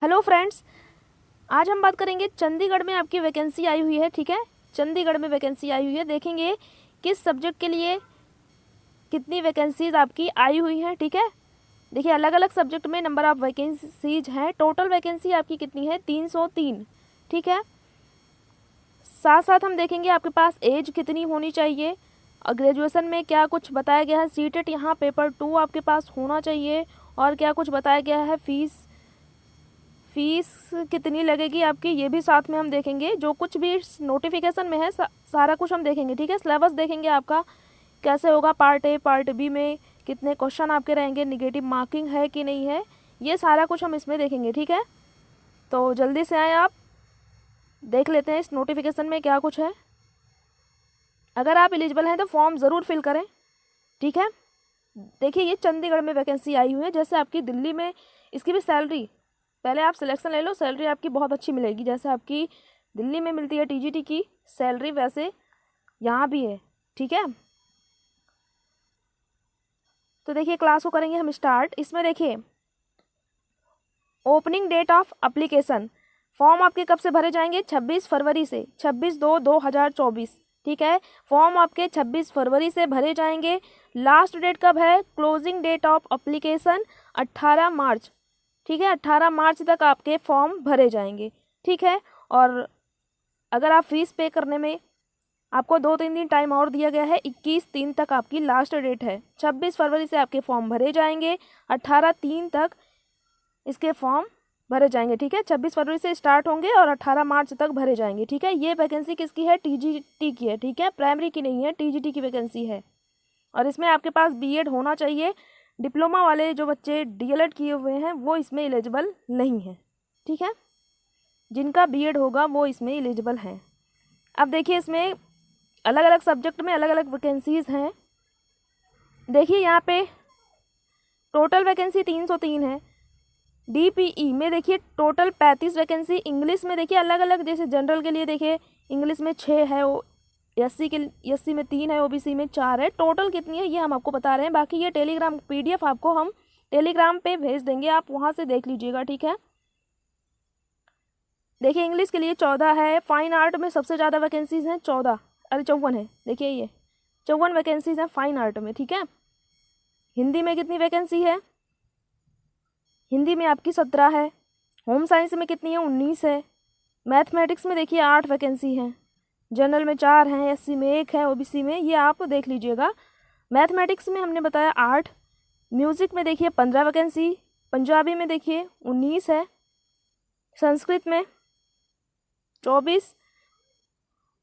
Hello friends, आज हम बात करेंगे चंडीगढ़ में आपकी वैकेंसी आई हुई है। ठीक है, चंडीगढ़ में वैकेंसी आई हुई है। देखेंगे किस सब्जेक्ट के लिए कितनी वैकेंसीज आपकी आई हुई है। ठीक है, देखिए अलग अलग सब्जेक्ट में नंबर ऑफ वैकेंसीज हैं। टोटल वैकेंसी आपकी कितनी है? 303। ठीक है, साथ साथ हम देखेंगे आपके पास एज कितनी होनी चाहिए और ग्रेजुएशन में क्या कुछ बताया गया है। सीटेट यहाँ पेपर 2 आपके पास होना चाहिए और क्या कुछ बताया गया है। फीस कितनी लगेगी आपकी, ये भी साथ में हम देखेंगे। जो कुछ भी नोटिफिकेशन में है सारा कुछ हम देखेंगे। ठीक है, सिलेबस देखेंगे आपका कैसे होगा, पार्ट ए पार्ट बी में कितने क्वेश्चन आपके रहेंगे, निगेटिव मार्किंग है कि नहीं है, ये सारा कुछ हम इसमें देखेंगे। ठीक है, तो जल्दी से आए, आप देख लेते हैं इस नोटिफिकेशन में क्या कुछ है। अगर आप एलिजिबल हैं तो फॉर्म ज़रूर फिल करें। ठीक है, देखिए ये चंडीगढ़ में वैकेंसी आई हुई है। जैसे आपकी दिल्ली में इसकी भी सैलरी, पहले आप सिलेक्शन ले लो, सैलरी आपकी बहुत अच्छी मिलेगी। जैसे आपकी दिल्ली में मिलती है टीजीटी की सैलरी, वैसे यहाँ भी है। ठीक है, तो देखिए क्लास को करेंगे हम स्टार्ट। इसमें देखिए opening date of application, form आपके कब से भरे जाएंगे? 26 फरवरी से, 26/2/2024। ठीक है, फॉर्म आपके 26 फरवरी से भरे जाएंगे। लास्ट डेट कब है? क्लोजिंग डेट ऑफ अप्लीकेशन 18 मार्च। ठीक है, 18 मार्च तक आपके फॉर्म भरे जाएंगे। ठीक है, और अगर आप फीस पे करने में आपको 2-3 दिन टाइम और दिया गया है। 21/3 तक आपकी लास्ट डेट है। 26 फरवरी से आपके फॉर्म भरे जाएंगे, 18/3 तक इसके फॉर्म भरे जाएंगे। ठीक है, 26 फरवरी से स्टार्ट होंगे और 18 मार्च तक भरे जाएंगे। ठीक है, ये वैकेंसी किसकी है? टीजीटी की है। ठीक है, प्राइमरी की नहीं है, टीजीटी की वैकेंसी है। और इसमें आपके पास बीएड होना चाहिए। डिप्लोमा वाले जो बच्चे डीएलएड किए हुए हैं वो इसमें एलिजिबल नहीं है। ठीक है, जिनका बीएड होगा वो इसमें एलिजिबल हैं। अब देखिए इसमें अलग अलग सब्जेक्ट में अलग अलग वैकेंसीज़ हैं। देखिए यहाँ पे टोटल वैकेंसी 303 है। डीपीई में देखिए टोटल 35 वैकेंसी। इंग्लिश में देखिए अलग अलग, जैसे जनरल के लिए देखिए इंग्लिश में 6 है, वो एससी में 3 है, ओबीसी में 4 है। टोटल कितनी है ये हम आपको बता रहे हैं। बाकी ये टेलीग्राम पीडीएफ आपको हम टेलीग्राम पे भेज देंगे, आप वहाँ से देख लीजिएगा। ठीक है, देखिए इंग्लिश के लिए 14 है। फाइन आर्ट में सबसे ज़्यादा वैकेंसीज हैं, 54 है। देखिए ये 54 वैकेंसीज हैं फाइन आर्ट में। ठीक है, हिंदी में कितनी वैकेंसी है? हिंदी में आपकी 17 है। होम साइंस में कितनी है? 19 है। मैथमेटिक्स में देखिए 8 वैकेंसी हैं। जनरल में 4 हैं, एससी में 1 है, ओबीसी में, ये आप देख लीजिएगा। मैथमेटिक्स में हमने बताया 8। म्यूज़िक में देखिए 15 वैकेंसी। पंजाबी में देखिए 19 है। संस्कृत में 24।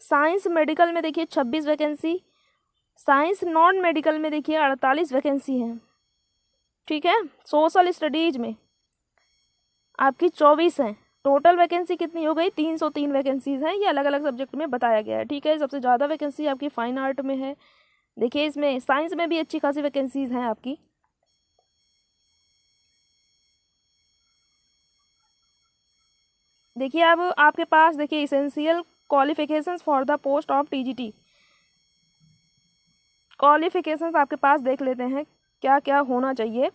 साइंस मेडिकल में देखिए 26 वैकेंसी। साइंस नॉन मेडिकल में देखिए 48 वैकेंसी हैं। ठीक है, सोशल स्टडीज़ में आपकी 24 हैं। टोटल वैकेंसी कितनी हो गई? 303 वैकेंसीज़ हैं। ये अलग अलग सब्जेक्ट में बताया गया है। ठीक है, सबसे ज़्यादा वैकेंसी आपकी फाइन आर्ट में है। देखिए इसमें साइंस में भी अच्छी खासी वैकेंसीज़ हैं आपकी। देखिए अब आपके पास देखिए essential qualifications for the post of TGT, qualifications आपके पास देख लेते हैं क्या क्या होना चाहिए।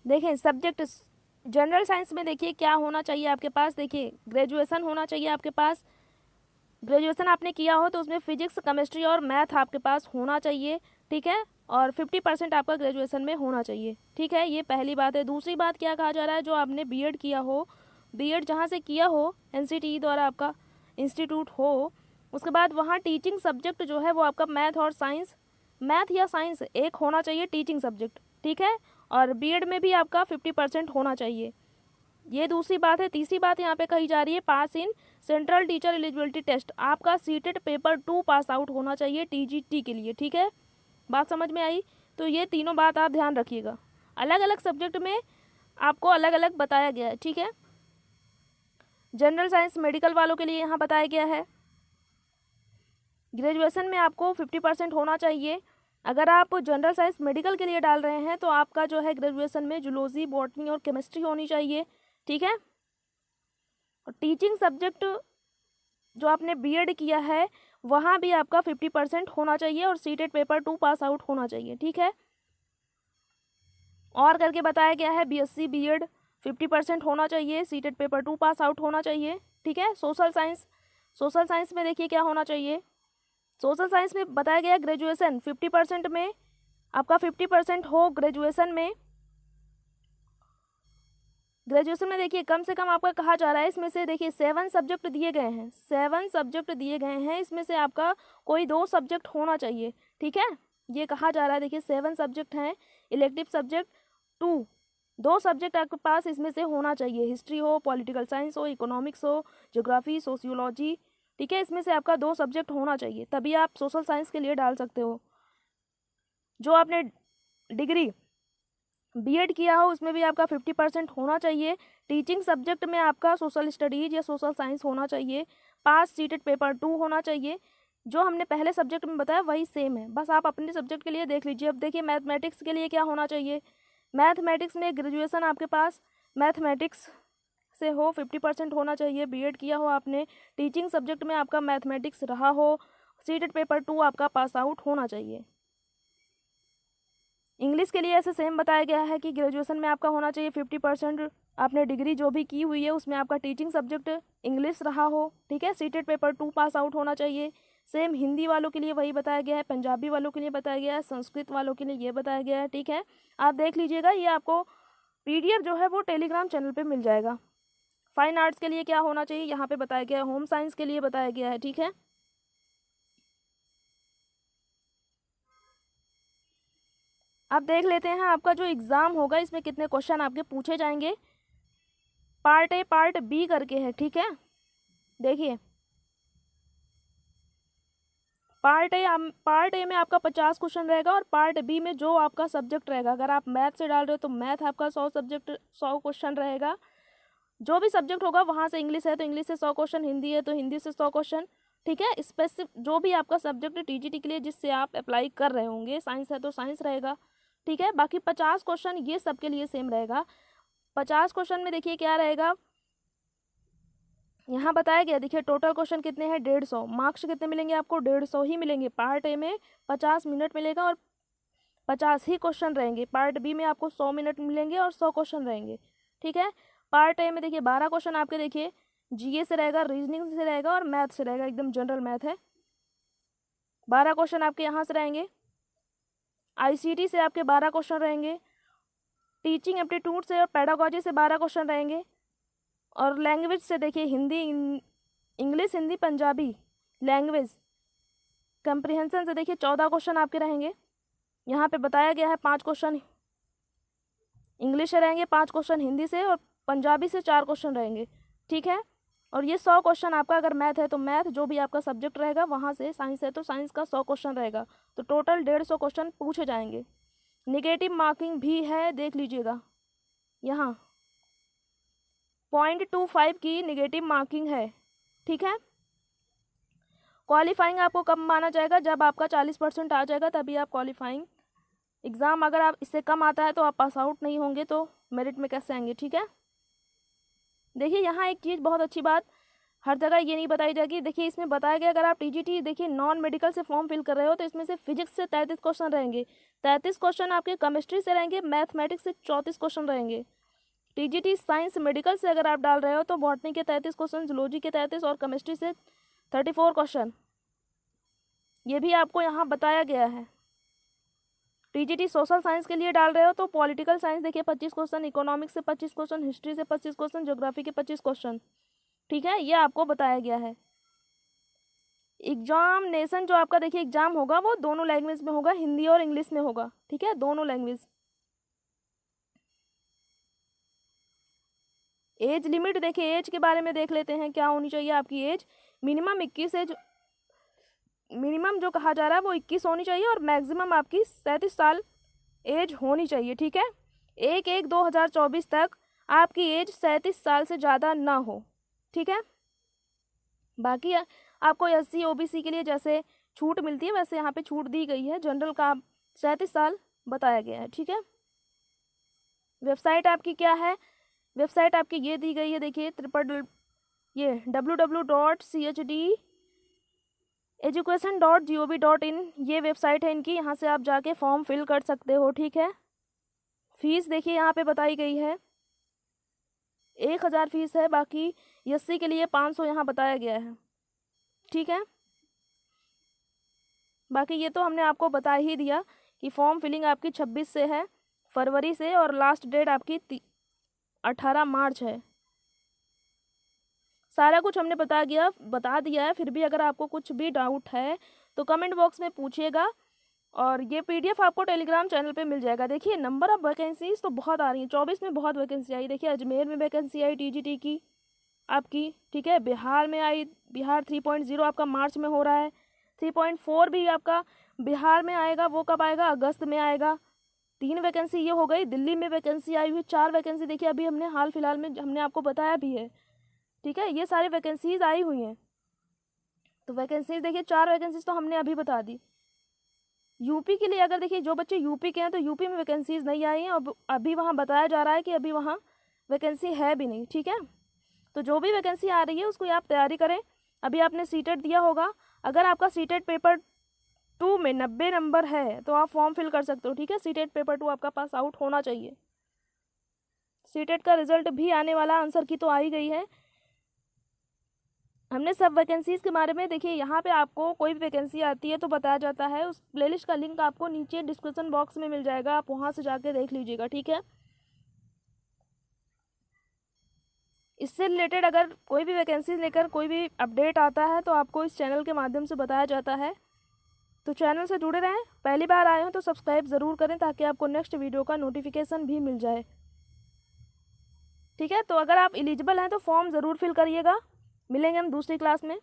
देखिए सब्जेक्ट जनरल साइंस में देखिए क्या होना चाहिए आपके पास। देखिए ग्रेजुएशन होना चाहिए आपके पास। ग्रेजुएशन आपने किया हो तो उसमें फिजिक्स, केमिस्ट्री और मैथ आपके पास होना चाहिए। ठीक है, और 50% आपका ग्रेजुएशन में होना चाहिए। ठीक है, ये पहली बात है। दूसरी बात क्या कहा जा रहा है? जो आपने बीएड किया हो, बीएड जहाँ से किया हो, एनसीटीई द्वारा आपका इंस्टीट्यूट हो, उसके बाद वहाँ टीचिंग सब्जेक्ट जो है वो आपका मैथ और साइंस, मैथ या साइंस एक होना चाहिए टीचिंग सब्जेक्ट। ठीक है, और बीएड में भी आपका 50% होना चाहिए। ये दूसरी बात है। तीसरी बात यहाँ पे कही जा रही है pass in central teacher eligibility test, आपका सीटेट पेपर 2 पास आउट होना चाहिए टीजीटी के लिए। ठीक है, बात समझ में आई? तो ये तीनों बात आप ध्यान रखिएगा। अलग अलग सब्जेक्ट में आपको अलग अलग बताया गया है। ठीक है, जनरल साइंस मेडिकल वालों के लिए यहाँ बताया गया है ग्रेजुएशन में आपको 50% होना चाहिए। अगर आप जनरल साइंस मेडिकल के लिए डाल रहे हैं तो आपका जो है ग्रेजुएशन में जूलॉजी, बॉटनी और केमिस्ट्री होनी चाहिए। ठीक है, और टीचिंग सब्जेक्ट जो आपने बीएड किया है वहाँ भी आपका 50% होना चाहिए और सीटेट पेपर 2 पास आउट होना चाहिए। ठीक है, और करके बताया गया है BSc B.Ed 50% होना चाहिए, सीटेट पेपर 2 पास आउट होना चाहिए, ठीक है। सोशल साइंस में देखिए क्या होना चाहिए। सोशल साइंस में बताया गया ग्रेजुएशन 50% में आपका 50% हो ग्रेजुएशन में देखिए कम से कम आपका कहा जा रहा है, इसमें से देखिए 7 सब्जेक्ट दिए गए हैं, 7 सब्जेक्ट दिए गए हैं, इसमें से आपका कोई 2 सब्जेक्ट होना चाहिए, ठीक है। ये कहा जा रहा है, देखिए 7 सब्जेक्ट हैं, इलेक्टिव सब्जेक्ट 2 सब्जेक्ट आपके पास इसमें से होना चाहिए, हिस्ट्री हो, पॉलिटिकल साइंस हो, इकोनॉमिक्स हो, ज्योग्राफी, सोशियोलॉजी, ठीक है। इसमें से आपका 2 सब्जेक्ट होना चाहिए, तभी आप सोशल साइंस के लिए डाल सकते हो। जो आपने डिग्री B.Ed किया हो उसमें भी आपका 50% होना चाहिए। टीचिंग सब्जेक्ट में आपका सोशल स्टडीज या सोशल साइंस होना चाहिए, पास सीटेट पेपर 2 होना चाहिए। जो हमने पहले सब्जेक्ट में बताया वही सेम है, बस आप अपने सब्जेक्ट के लिए देख लीजिए। अब देखिए मैथमेटिक्स के लिए क्या होना चाहिए। मैथमेटिक्स में ग्रेजुएशन आपके पास मैथमेटिक्स से हो, 50% होना चाहिए, B.Ed किया हो आपने, टीचिंग सब्जेक्ट में आपका मैथमेटिक्स रहा हो, सीटेट पेपर 2 आपका पास आउट होना चाहिए। इंग्लिश के लिए ऐसे सेम बताया गया है कि ग्रेजुएशन में आपका होना चाहिए 50%, आपने डिग्री जो भी की हुई है उसमें आपका टीचिंग सब्जेक्ट इंग्लिश रहा हो, ठीक है। सीटेट पेपर 2 पास आउट होना चाहिए। सेम हिंदी वालों के लिए वही बताया गया है, पंजाबी वालों के लिए बताया गया है, संस्कृत वालों के लिए ये बताया गया है, ठीक है। आप देख लीजिएगा, ये आपको PDF जो है वो टेलीग्राम चैनल पर मिल जाएगा। फाइन आर्ट्स के लिए क्या होना चाहिए यहाँ पे बताया गया है, होम साइंस के लिए बताया गया है, ठीक है। अब देख लेते हैं आपका जो एग्ज़ाम होगा इसमें कितने क्वेश्चन आपके पूछे जाएंगे। पार्ट A पार्ट B करके है, ठीक है। देखिए पार्ट ए में आपका 50 क्वेश्चन रहेगा और पार्ट B में जो आपका सब्जेक्ट रहेगा, अगर आप मैथ से डाल रहे हो तो मैथ आपका 100 क्वेश्चन रहेगा। जो भी सब्जेक्ट होगा वहाँ से, इंग्लिश है तो इंग्लिश से 100 क्वेश्चन, हिंदी है तो हिंदी से 100 क्वेश्चन, ठीक है। स्पेसिफिक जो भी आपका सब्जेक्ट TGT के लिए जिससे आप अप्लाई कर रहे होंगे, साइंस है तो साइंस रहेगा, ठीक है। बाकी 50 क्वेश्चन ये सबके लिए सेम रहेगा। 50 क्वेश्चन में देखिए क्या रहेगा, यहाँ बताया गया, देखिए टोटल क्वेश्चन कितने हैं, 150। मार्क्स कितने मिलेंगे आपको, 150 ही मिलेंगे। पार्ट A में 50 मिनट मिलेगा और 50 ही क्वेश्चन रहेंगे। पार्ट B में आपको 100 मिनट मिलेंगे और 100 क्वेश्चन रहेंगे, ठीक है। पार्ट A में देखिए 12 क्वेश्चन आपके देखिए GA से रहेगा, रीजनिंग से रहेगा और मैथ से रहेगा, एकदम जनरल मैथ है। 12 क्वेश्चन आपके यहाँ से रहेंगे। ICT से आपके 12 क्वेश्चन रहेंगे। टीचिंग एप्टीट्यूड से और पेडागोजी से 12 क्वेश्चन रहेंगे। और लैंग्वेज से देखिए Hindi, English, Hindi, Punjabi language comprehension से देखिए 14 क्वेश्चन आपके रहेंगे। यहाँ पे बताया गया है 5 क्वेश्चन इंग्लिश से रहेंगे, 5 क्वेश्चन हिंदी से और पंजाबी से 4 क्वेश्चन रहेंगे, ठीक है। और ये 100 क्वेश्चन आपका, अगर मैथ है तो मैथ, जो भी आपका सब्जेक्ट रहेगा वहाँ से, साइंस है तो साइंस का 100 क्वेश्चन रहेगा, तो टोटल 150 क्वेश्चन पूछे जाएंगे। निगेटिव मार्किंग भी है, देख लीजिएगा यहाँ 0.25 की निगेटिव मार्किंग है, ठीक है। क्वालिफाइंग आपको कब माना जाएगा, जब आपका 40% आ जाएगा तभी आप क्वालिफाइंग एग्ज़ाम, अगर आप इससे कम आता है तो आप पास आउट नहीं होंगे, तो मेरिट में कैसे आएंगे, ठीक है। देखिए यहाँ एक चीज़ बहुत अच्छी बात, हर जगह ये नहीं बताई जाएगी। देखिए इसमें बताया गया, अगर आप TGT देखिए नॉन मेडिकल से फॉर्म फिल कर रहे हो तो इसमें से फिजिक्स से 33 क्वेश्चन रहेंगे, 33 क्वेश्चन आपके केमिस्ट्री से रहेंगे, मैथमेटिक्स से 34 क्वेश्चन रहेंगे। TGT साइंस मेडिकल से अगर आप डाल रहे हो तो बॉटनी के 33 क्वेश्चन, जूलॉजी के 33 और केमिस्ट्री से 34 क्वेश्चन, ये भी आपको यहाँ बताया गया है। TGT सोशल साइंस के लिए डाल रहे हो तो पॉलिटिकल साइंस देखिए 25 क्वेश्चन, इकोनॉमिक्स से 25 क्वेश्चन, हिस्ट्री से 25 क्वेश्चन, ज्योग्राफी के 25 क्वेश्चन, ठीक है, ये आपको बताया गया है। एग्जामिनेशन जो आपका देखिए एग्जाम होगा वो दोनों लैंग्वेज में होगा, हिंदी और इंग्लिश में होगा, ठीक है, दोनों लैंग्वेज। एज लिमिट देखिए, एज के बारे में देख लेते हैं, क्या होनी चाहिए आपकी एज। मिनिमम 21 एज, मिनिमम जो कहा जा रहा है वो 21 होनी चाहिए और मैक्सिमम आपकी 37 साल एज होनी चाहिए, ठीक है। 1/1/2024 तक आपकी एज 37 साल से ज़्यादा ना हो, ठीक है। बाकी आपको SC OBC के लिए जैसे छूट मिलती है वैसे यहाँ पे छूट दी गई है, जनरल का 37 साल बताया गया है, ठीक है। वेबसाइट आपकी क्या है, वेबसाइट आपकी ये दी गई है, देखिए www.chdeducation.gov.in ये वेबसाइट है इनकी, यहाँ से आप जाके फॉर्म फिल कर सकते हो, ठीक है। फीस देखिए यहाँ पे बताई गई है 1000 फीस है, बाकी एससी के लिए 500 यहाँ बताया गया है। ठीक है, बाकी ये तो हमने आपको बता ही दिया कि फॉर्म फिलिंग आपकी 26 से है फरवरी से, और लास्ट डेट आपकी 18 मार्च है। सारा कुछ हमने बता दिया है। फिर भी अगर आपको कुछ भी डाउट है तो कमेंट बॉक्स में पूछिएगा, और ये पीडीएफ आपको टेलीग्राम चैनल पे मिल जाएगा। देखिए नंबर ऑफ वैकेंसीज तो बहुत आ रही हैं, 24 में बहुत वैकेंसी आई। देखिए अजमेर में वैकेंसी आई टीजीटी की आपकी, ठीक है, बिहार में आई, बिहार 3.0 आपका मार्च में हो रहा है, 3.4 भी आपका बिहार में आएगा, वो कब आएगा, अगस्त में आएगा। 3 वैकेंसी ये हो गई। दिल्ली में वैकेंसी आई हुई 4 वैकेंसी, देखिए अभी हमने हाल फिलहाल में हमने आपको बताया भी है। ठीक है, ये सारी वैकेंसीज आई हुई हैं। तो वैकेंसीज देखिए 4 वैकेंसीज तो हमने अभी बता दी। यूपी के लिए अगर देखिए जो बच्चे यूपी के हैं तो यूपी में वैकेंसीज नहीं आई हैं, अब अभी वहाँ बताया जा रहा है कि अभी वहाँ वैकेंसी है भी नहीं। ठीक है, तो जो भी वैकेंसी आ रही है उसको आप तैयारी करें। अभी आपने सीटेट दिया होगा, अगर आपका सीटेट पेपर 2 में 90 नंबर है तो आप फॉर्म फिल कर सकते हो। ठीक है, सीटेट पेपर 2 आपका पास आउट होना चाहिए। सीटेट का रिजल्ट भी आने वाला, आंसर की तो आ ही गई है। हमने सब वैकेंसीज़ के बारे में, देखिए यहाँ पे आपको कोई भी वैकेंसी आती है तो बताया जाता है। उस प्लेलिस्ट का लिंक आपको नीचे डिस्क्रिप्शन बॉक्स में मिल जाएगा, आप वहाँ से जाके देख लीजिएगा। ठीक है, इससे रिलेटेड अगर कोई भी वैकेंसी लेकर कोई भी अपडेट आता है तो आपको इस चैनल के माध्यम से बताया जाता है। तो चैनल से जुड़े रहें। पहली बार आए हो तो सब्सक्राइब ज़रूर करें ताकि आपको नेक्स्ट वीडियो का नोटिफिकेशन भी मिल जाए। ठीक है, तो अगर आप एलिजिबल हैं तो फॉर्म ज़रूर फिल करिएगा। मिलेंगे हम दूसरी क्लास में।